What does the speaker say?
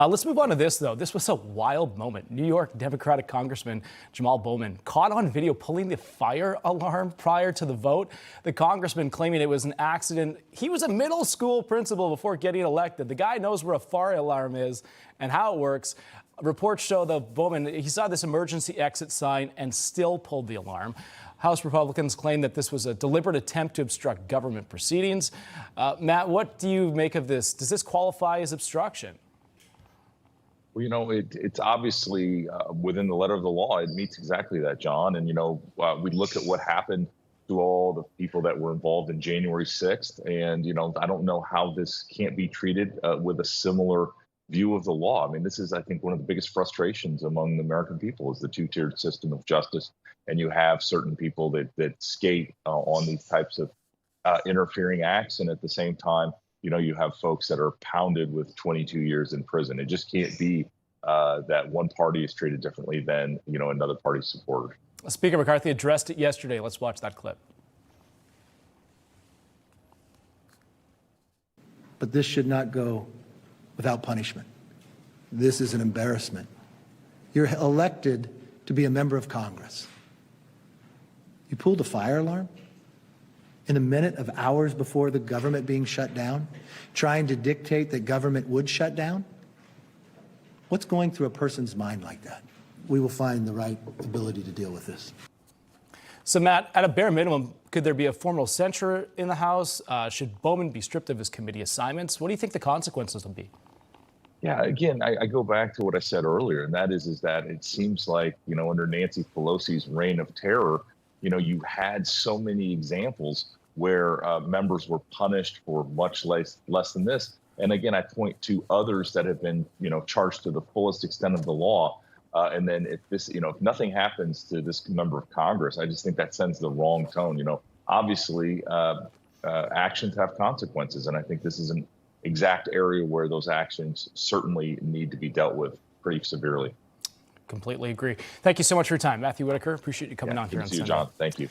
Let's move on to this, though. This was a wild moment. New York Democratic Congressman Jamal Bowman caught on video pulling the fire alarm prior to the vote. The congressman claiming it was an accident. He was a middle school principal before getting elected. The guy knows where a fire alarm is and how it works. Reports show that Bowman, he saw this emergency exit sign and still pulled the alarm. House Republicans claim that this was a deliberate attempt to obstruct government proceedings. Matt, what do you make of this? Does this qualify as obstruction? Well, it's obviously within the letter of the law. It meets exactly that, John. And, we look at what happened to all the people that were involved in January 6th. And, I don't know how this can't be treated with a similar view of the law. I mean, this is, I think, one of the biggest frustrations among the American people is the two-tiered system of justice. And you have certain people that skate on these types of interfering acts. And at the same time, you have folks that are pounded with 22 years in prison. It just can't be that one party is treated differently than, another party's supporter. Speaker McCarthy addressed it yesterday. Let's watch that clip. But this should not go without punishment. This is an embarrassment. You're elected to be a member of Congress. You pulled a fire alarm? In a minute of hours before the government being shut down, trying to dictate that government would shut down? What's going through a person's mind like that? We will find the right ability to deal with this. So, Matt, at a bare minimum, could there be a formal censure in the House? Should Bowman be stripped of his committee assignments? What do you think the consequences will be? Yeah, again, I go back to what I said earlier, and that is that it seems like, under Nancy Pelosi's reign of terror, you had so many examples where members were punished for much less than this. And again, I point to others that have been, charged to the fullest extent of the law. And then if nothing happens to this member of Congress, I just think that sends the wrong tone. Obviously, actions have consequences. And I think this is an exact area where those actions certainly need to be dealt with pretty severely. Completely agree. Thank you so much for your time, Matthew Whitaker. Appreciate you coming on here on Sunday. John. Thank you.